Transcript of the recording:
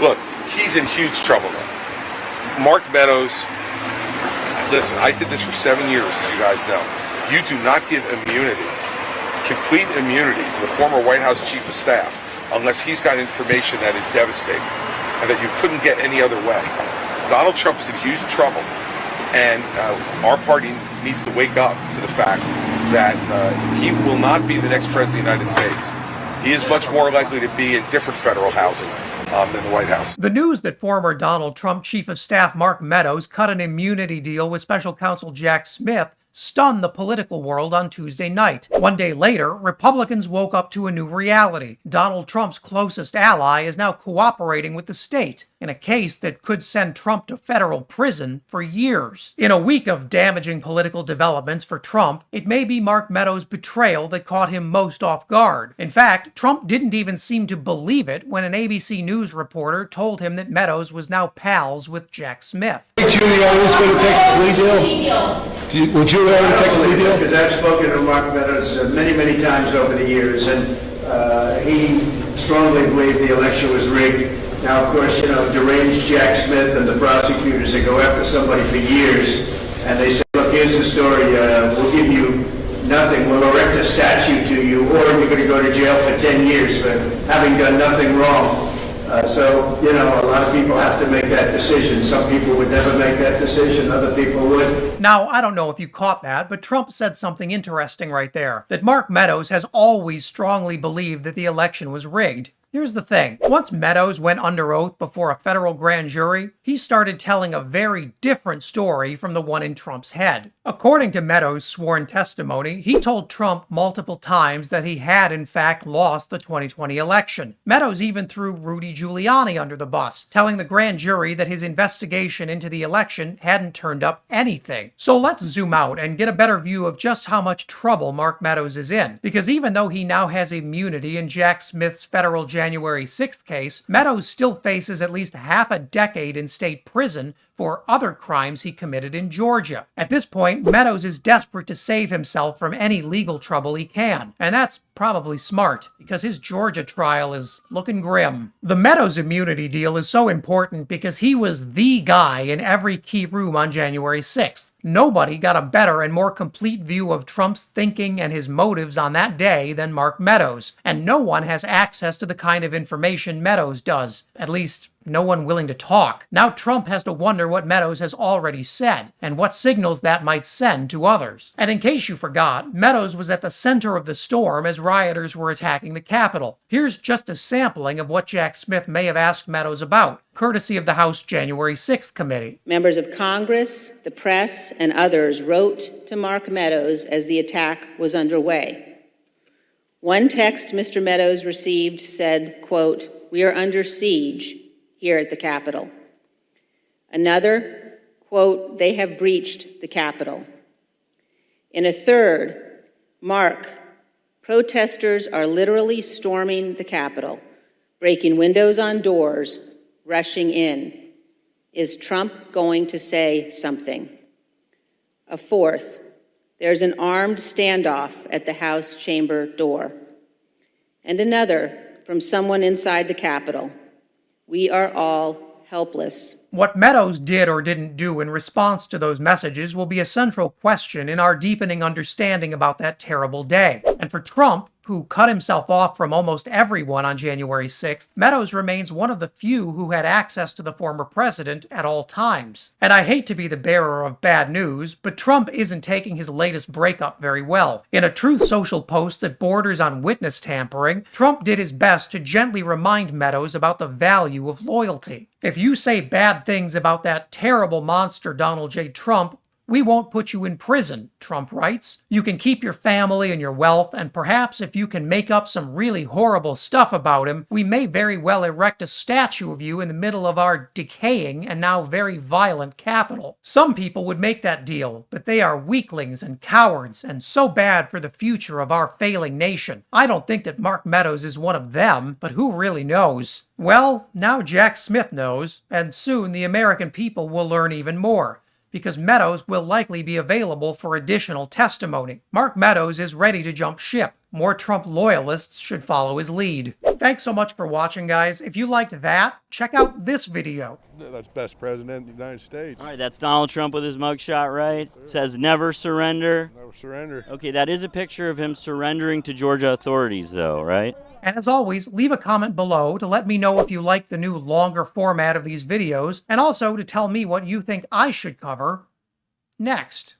Look, he's in huge trouble now. Mark Meadows, listen, I did this for 7 years, as you guys know. You do not give immunity, complete immunity, to the former White House Chief of Staff unless he's got information that is devastating and that you couldn't get any other way. Donald Trump is in huge trouble, and our party needs to wake up to the fact that he will not be the next president of the United States. He is much more likely to be in different federal housing than the White House. The news that former Donald Trump Chief of Staff Mark Meadows cut an immunity deal with Special Counsel Jack Smith stunned the political world on Tuesday night. One day later, Republicans woke up to a new reality. Donald Trump's closest ally is now cooperating with the state in a case that could send Trump to federal prison for years. In a week of damaging political developments for Trump, it may be Mark Meadows' betrayal that caught him most off guard. In fact, Trump didn't even seem to believe it when an ABC News reporter told him that Meadows was now pals with Jack Smith. Giuliani was going to take a plea deal? Would you ever take a plea deal? Because I've spoken to Mark Meadows many times over the years, and he strongly believed the election was rigged. Now, of course, deranged Jack Smith and the prosecutors, they go after somebody for years, and they say, look, here's the story, we'll give you nothing, we'll erect a statue to you, or you're going to go to jail for 10 years for having done nothing wrong. So, a lot of people have to make that decision. Some people would never make that decision, other people would. Now, I don't know if you caught that, but Trump said something interesting right there, that Mark Meadows has always strongly believed that the election was rigged. Here's the thing. Once Meadows went under oath before a federal grand jury, he started telling a very different story from the one in Trump's head. According to Meadows' sworn testimony, he told Trump multiple times that he had in fact lost the 2020 election. Meadows even threw Rudy Giuliani under the bus, telling the grand jury that his investigation into the election hadn't turned up anything. So let's zoom out and get a better view of just how much trouble Mark Meadows is in. Because even though he now has immunity in Jack Smith's federal January 6th case, Meadows still faces at least half a decade in state prison for other crimes he committed in Georgia. At this point, Meadows is desperate to save himself from any legal trouble he can, and that's probably smart, because his Georgia trial is looking grim. The Meadows immunity deal is so important because he was the guy in every key room on January 6th. Nobody got a better and more complete view of Trump's thinking and his motives on that day than Mark Meadows, and no one has access to the kind of information Meadows does. At least, no one willing to talk. Now Trump has to wonder what Meadows has already said, and what signals that might send to others. And in case you forgot, Meadows was at the center of the storm as rioters were attacking the Capitol. Here's just a sampling of what Jack Smith may have asked Meadows about, courtesy of the House January 6th committee. Members of Congress, the press, and others wrote to Mark Meadows as the attack was underway. One text Mr. Meadows received said, quote, "We are under siege here at the Capitol." Another, quote, "They have breached the Capitol." In a third, Mark, "Protesters are literally storming the Capitol, breaking windows on doors, rushing in. Is Trump going to say something?" A fourth, "There's an armed standoff at the House chamber door." And another from someone inside the Capitol, "We are all helpless." What Meadows did or didn't do in response to those messages will be a central question in our deepening understanding about that terrible day. And for Trump, who cut himself off from almost everyone on January 6th, Meadows remains one of the few who had access to the former president at all times. And I hate to be the bearer of bad news, but Trump isn't taking his latest breakup very well. In a Truth Social post that borders on witness tampering, Trump did his best to gently remind Meadows about the value of loyalty. "If you say bad things about that terrible monster Donald J. Trump, we won't put you in prison," Trump writes. "You can keep your family and your wealth, and perhaps if you can make up some really horrible stuff about him, we may very well erect a statue of you in the middle of our decaying and now very violent Capitol." Some people would make that deal, but they are weaklings and cowards, and so bad for the future of our failing nation. I don't think that Mark Meadows is one of them, but who really knows? Well, now Jack Smith knows, and soon the American people will learn even more, because Meadows will likely be available for additional testimony. Mark Meadows is ready to jump ship. more Trump loyalists should follow his lead. Thanks so much for watching, guys. If you liked that, check out this video. That's best president of the United States. All right, that's Donald Trump with his mugshot, right? It says never surrender. Never surrender. Okay, that is a picture of him surrendering to Georgia authorities, though, right? And as always, leave a comment below to let me know if you like the new longer format of these videos, and also to tell me what you think I should cover next.